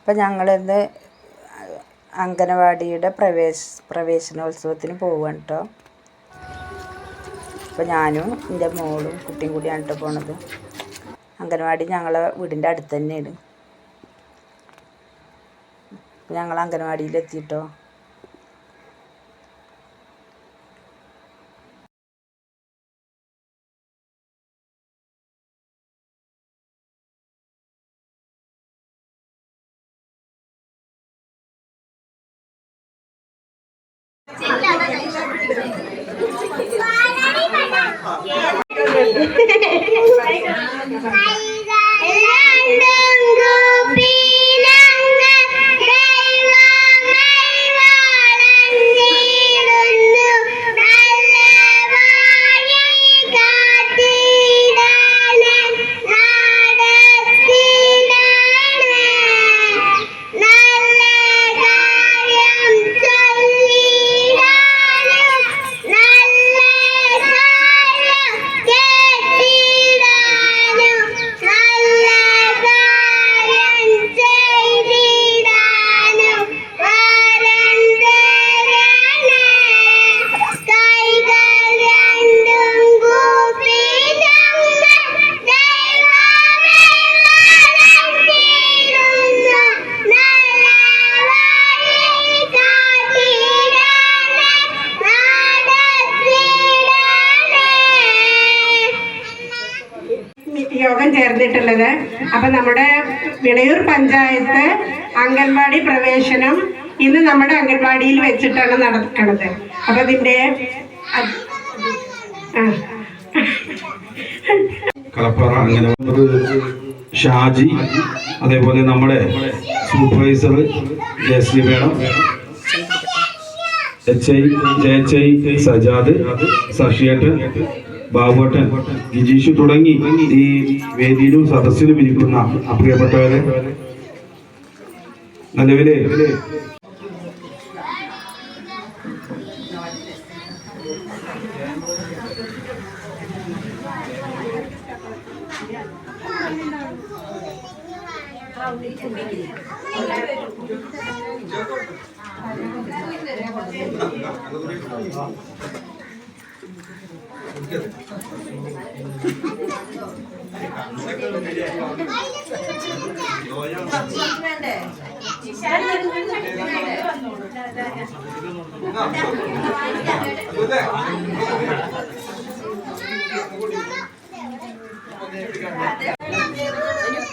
അപ്പം ഞങ്ങളിന്ന് അംഗനവാടിയുടെ പ്രവേശനോത്സവത്തിന് പോവുകയാണ് കേട്ടോ. അപ്പോൾ ഞാനും എൻ്റെ മോളും കുട്ടിയും കൂടിയാണ് കേട്ടോ പോണത്. അംഗനവാടി ഞങ്ങളെ വീടിൻ്റെ അടുത്ത് തന്നെയാണ്. ഞങ്ങൾ അംഗനവാടിയിലെത്തിയിട്ടോ. യോഗം ചേർന്നിട്ടുള്ളത്. അപ്പൊ നമ്മുടെ വിളയൂർ പഞ്ചായത്ത് അംഗൻവാടി പ്രവേശനം ഇന്ന് നമ്മുടെ അംഗൻവാടിയിൽ വെച്ചിട്ടാണ് നടക്കുന്നത്. അപ്പൊ ഇതിന്റെ കളപ്പറ അംഗനവാടി ഷാജി, അതേപോലെ നമ്മുടെ സൂപ്പർവൈസർ ജയശ്രീ മേഡം, ജയച്ചൈ, സജാദ്, സഷിയേട്ടൻ, ബാബുട്ടൻ, ഗിജീഷു തുടങ്ങി ഈ വേദിയിലും സദസ്സിലും ഇരിക്കുന്ന പ്രിയപ്പെട്ടവരെ, നിലവിലെ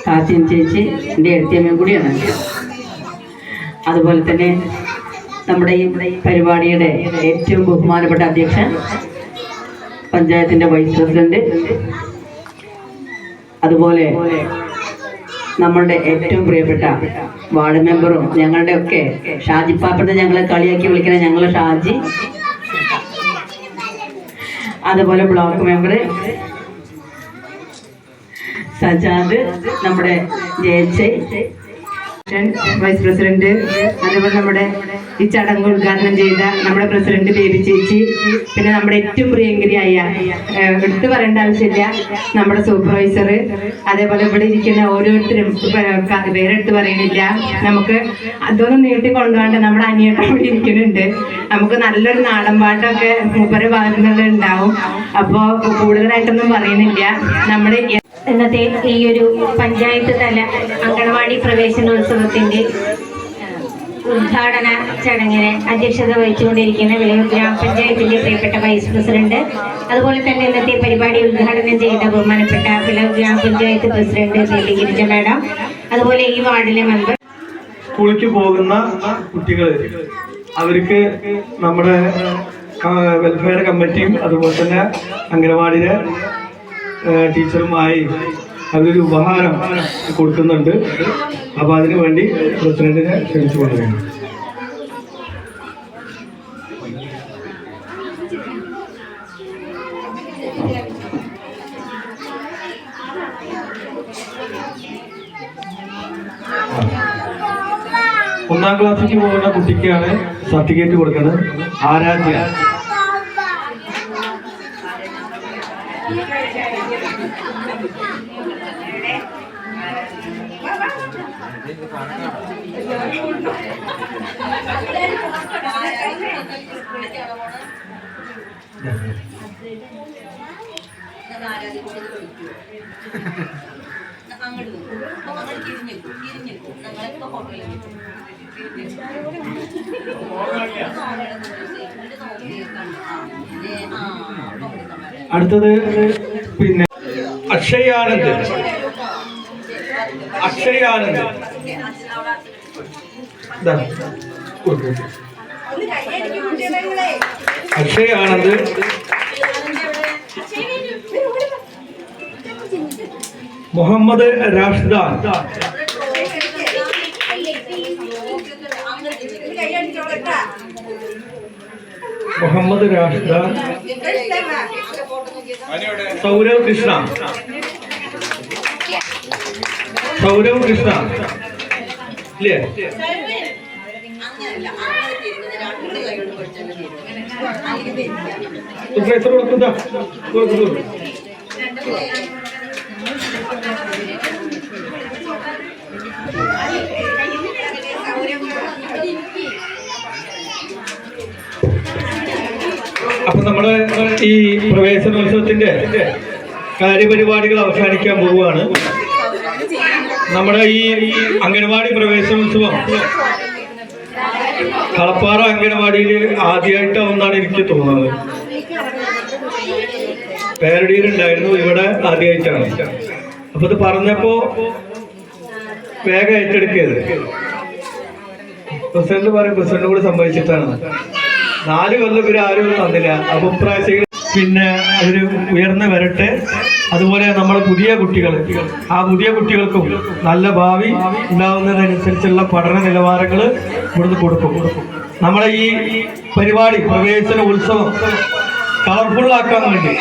കാസിൻ ചേച്ചി എൻ്റെ എഴുത്തിയമ്മയും കൂടിയാണ്. അതുപോലെ തന്നെ നമ്മുടെ ഈ പരിപാടിയുടെ ഏറ്റവും ബഹുമാനപ്പെട്ട അധ്യക്ഷൻ, പഞ്ചായത്തിൻ്റെ വൈസ് പ്രസിഡന്റ്, അതുപോലെ നമ്മളുടെ ഏറ്റവും പ്രിയപ്പെട്ട വാർഡ് മെമ്പറും ഞങ്ങളുടെ ഒക്കെ ഷാജി പാപ്പത്തെ ഞങ്ങളെ കളിയാക്കി വിളിക്കുന്ന ഞങ്ങളെ ഷാജി, അതുപോലെ ബ്ലോക്ക് മെമ്പർ സജാദ്, നമ്മുടെ ജയച്ചൈ വൈസ് പ്രസിഡന്റ്, അതുപോലെ നമ്മുടെ ഈ ചടങ്ങ് ഉദ്ഘാടനം ചെയ്ത നമ്മുടെ പ്രസിഡന്റ് ബേബി ചേച്ചി, പിന്നെ നമ്മുടെ ഏറ്റവും പ്രിയങ്കരിയായ എടുത്തു പറയേണ്ട ആവശ്യമില്ല നമ്മുടെ സൂപ്പർവൈസർ, അതേപോലെ ഇവിടെ ഇരിക്കുന്ന ഓരോരുത്തരും പേരെടുത്ത് പറയണില്ല, നമുക്ക് അതൊന്നും നീട്ടി കൊണ്ടുപോകാണ്ട് നമ്മുടെ അനിയട്ടം ഇവിടെ ഇരിക്കുന്നുണ്ട്. നമുക്ക് നല്ലൊരു നാടൻ പാട്ടൊക്കെ മൂപ്പരെ ഭാഗത്തുനിന്നുള്ള ഉണ്ടാവും. അപ്പോൾ കൂടുതലായിട്ടൊന്നും പറയുന്നില്ല. നമ്മുടെ ഇന്നത്തെ ഈ ഒരു പഞ്ചായത്ത് തല അംഗനവാടി പ്രവേശനോത്സവത്തിന്റെ ഉദ്ഘാടന ചടങ്ങിന് അധ്യക്ഷത വഹിച്ചുകൊണ്ടിരിക്കുന്ന വിളയൂർ ഗ്രാമപഞ്ചായത്തിന്റെ പ്രിയപ്പെട്ട വൈസ് പ്രസിഡന്റ്, അതുപോലെ തന്നെ ഇന്നത്തെ പരിപാടി ഉദ്ഘാടനം ചെയ്ത ബഹുമാനപ്പെട്ട വിളയൂർ ഗ്രാമപഞ്ചായത്ത് പ്രസിഡന്റ് ഗിരിജ മാഡം, അതുപോലെ ഈ വാർഡിലെ മെമ്പർ. സ്കൂളിലേക്ക് പോകുന്ന കുട്ടികൾ, അവർക്ക് നമ്മുടെ വെൽഫെയർ കമ്മിറ്റിയും അതുപോലെ തന്നെ അംഗനവാടിയിലെ ടീച്ചറുമായി അവരൊരു ഉപഹാരം കൊടുക്കുന്നുണ്ട്. അപ്പോൾ അതിനു വേണ്ടി പ്രസിഡന്റിനെ ക്ഷണിച്ചു കൊണ്ടുവരുന്നു. ഒന്നാം ക്ലാസ്സിലേക്ക് പോകുന്ന കുട്ടിക്കാണ് സർട്ടിഫിക്കറ്റ് കൊടുക്കുന്നത്. ആരാധ്യ അടുത്തത് പിന്നെ അക്ഷയാനന്ദ്. അക്ഷയാനന്ദ് അക്ഷയാനന്ദ്. മുഹമ്മദ് രാഷ്ദാൻ. മുഹമ്മദ് രാഷ്ദാൻ. സൗരവ് കൃഷ്ണ. സൗരവ് കൃഷ്ണ ഇല്ലേ? കൊടുക്കുന്ന അപ്പൊ നമ്മള് ഈ പ്രവേശനോത്സവത്തിന്റെ കാര്യപരിപാടികൾ അവസാനിക്കാൻ പോവുകയാണ്. നമ്മുടെ ഈ അംഗനവാടി പ്രവേശനോത്സവം കളപ്പാറ അംഗനവാടിയിൽ ആദ്യമായിട്ടാവുന്നാണ് എനിക്ക് തോന്നുന്നത്. പേരടിയിലുണ്ടായിരുന്നു, ഇവിടെ ആദ്യമായിട്ടാണ്. അപ്പൊ ഇത് പറഞ്ഞപ്പോ വേഗം ഏറ്റെടുക്കിയത് പ്രസിഡന്റ് പറയും, പ്രസിഡന്റ് കൂടി സംഭവിച്ചിട്ടാണ്. 4 കൊല്ലം ഇവര് ആരും തന്നില്ല. അഭിപ്രായം പിന്നെ അതൊരു ഉയർന്നു വരട്ടെ. അതുപോലെ നമ്മുടെ പുതിയ കുട്ടികൾ, ആ പുതിയ കുട്ടികൾക്കും നല്ല ഭാവി ഉണ്ടാവുന്നതിനനുസരിച്ചുള്ള പഠന നിലവാരങ്ങൾ ഇവിടുന്ന് കൊടുക്കും. നമ്മളെ ഈ പരിപാടി പ്രവേശന ഉത്സവം കളർഫുള്ളാക്കാൻ വേണ്ടി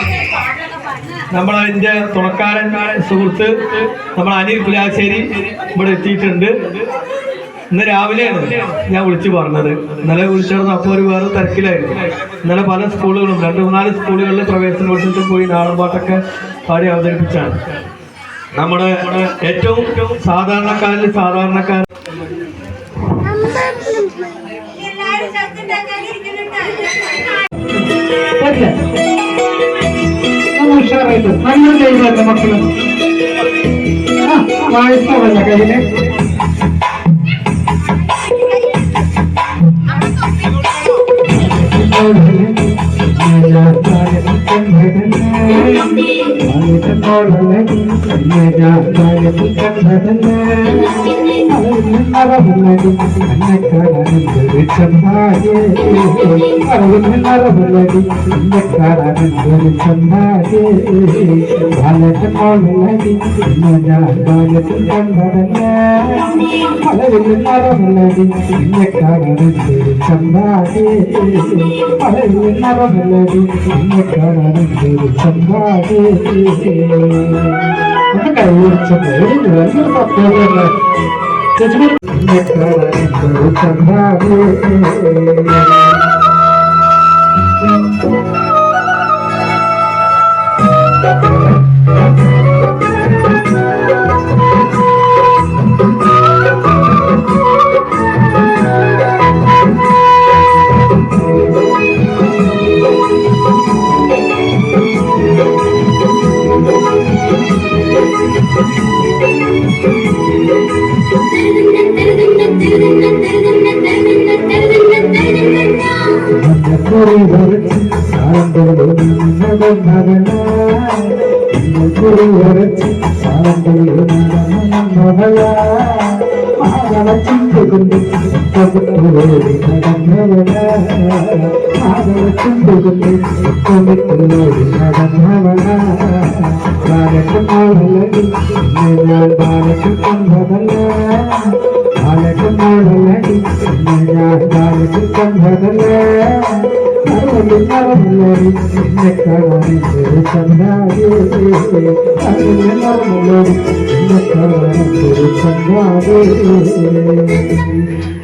നമ്മളതിൻ്റെ തുണക്കാരൻ സുഹൃത്ത് നമ്മൾ അനിൽ പുലാശ്ശേരി ഇവിടെ എത്തിയിട്ടുണ്ട്. ഇന്ന് രാവിലെയാണ് ഞാൻ വിളിച്ചു പറഞ്ഞത്. ഇന്നലെ വിളിച്ചിരുന്നു, അപ്പോൾ ഒരു വേറെ തിരക്കിലായിരുന്നു. ഇന്നലെ പല സ്കൂളുകളും 2-3 സ്കൂളുകളിൽ പ്രവേശനോത്സവത്തിൽ പോയി നാടൻപാട്ടൊക്കെ പാടി അവതരിപ്പിച്ചാണ്. നമ്മുടെ ഏറ്റവും സാധാരണക്കാരിൽ സാധാരണക്കാരൻ നല്ല മക്കള് വായിച്ചോളല്ല കയ്യില്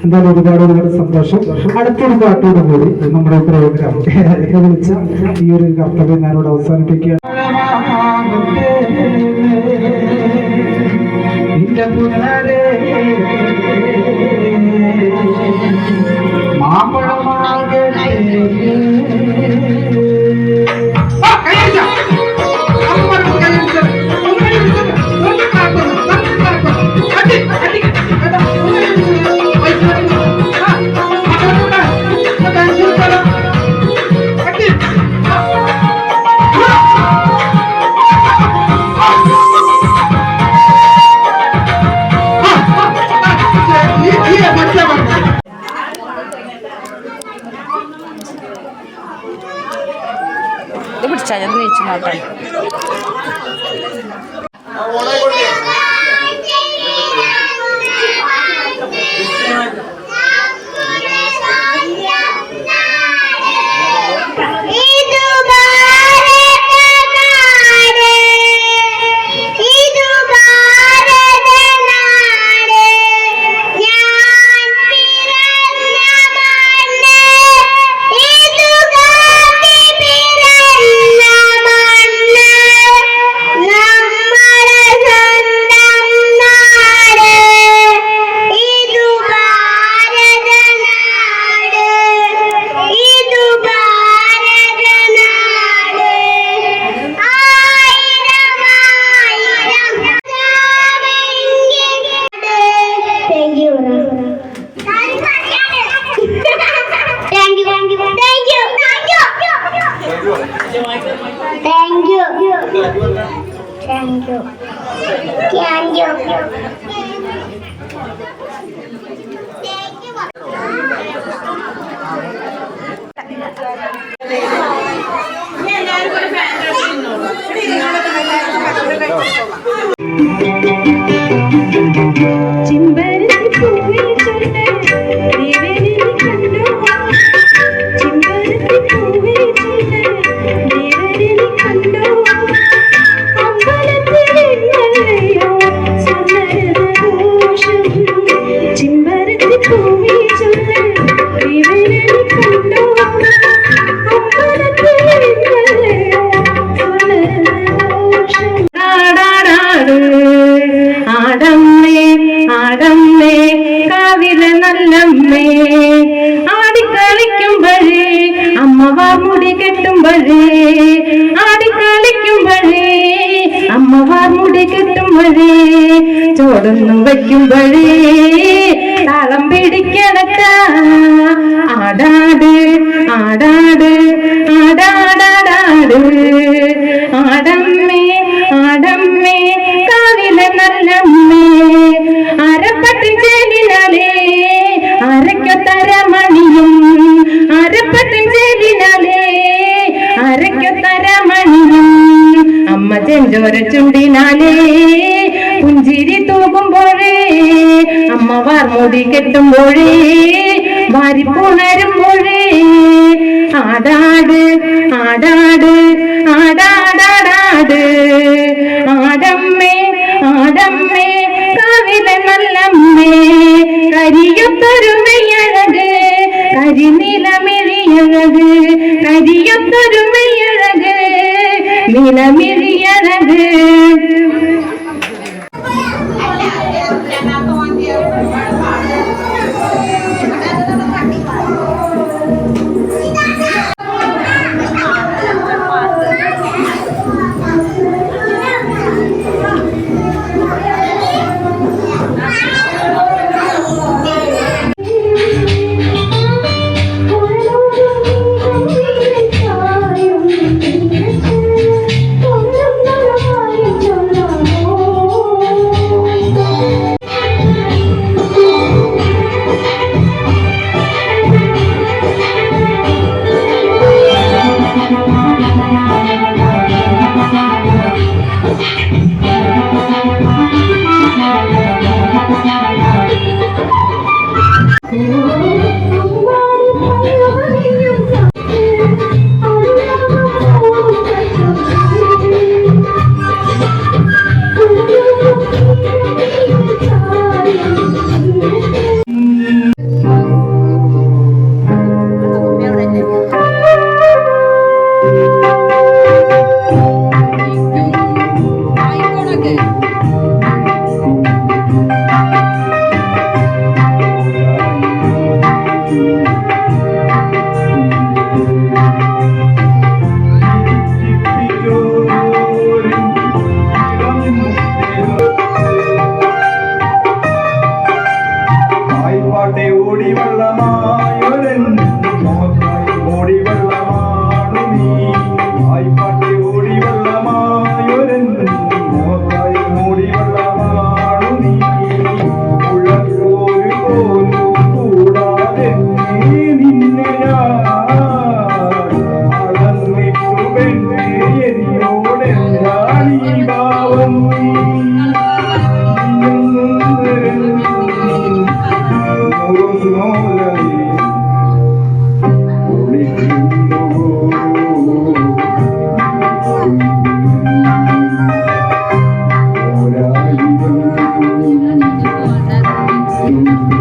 എന്തായാലും ഒരുപാട് സന്തോഷം. അടുത്തൊരു പാട്ടോട് കൂടി നമ്മുടെ പ്രോഗ്രാം വിളിച്ച ഈ ഒരു കർത്തവ്യം ഞാനിവിടെ അവസാനിപ്പിക്കുകയാണ്. എന്റെ പുനരേ മാമ്പഴമാകട്ടെ ഇത് പിടിച്ചാൽ ഞാൻ നീച്ചു നോട്ടെ. ചോടൊന്നും വയ്ക്കുമ്പോഴേ താളം പിടിക്കണക്ക ആടാട് ആടാട് ആടാടാടാട് ആടമ്മേ ആടമ്മേ കാവിലെ നല്ലമ്മേ അരപ്പട്ടിൻ ചേലിനാലേ അരയ്ക്കൊത്തരമണിയും അരപ്പട്ടിൻ ചേലിനാലേ അരയ്ക്കൊത്തരമണിയും അമ്മ ചെഞ്ചോര ചുണ്ടിനാലേ പുഞ്ചിരി തൂകുമ്പോഴേ അമ്മ വാർമൂടി കെട്ടുമ്പോഴേ വാരിപ്പുണരുമ്പോഴേ ആടാട് ആടാട് ആടാടാടാട് ആടമ്മേ ആടമ്മേ കാവിലെ നല്ലമ്മേ കരിയൊത്തൊരുമയഴക് കരിനിലമിഴിയഴക് കരിയൊത്തൊരുമയഴക് നിലമിഴിയഴക് ും Thank you.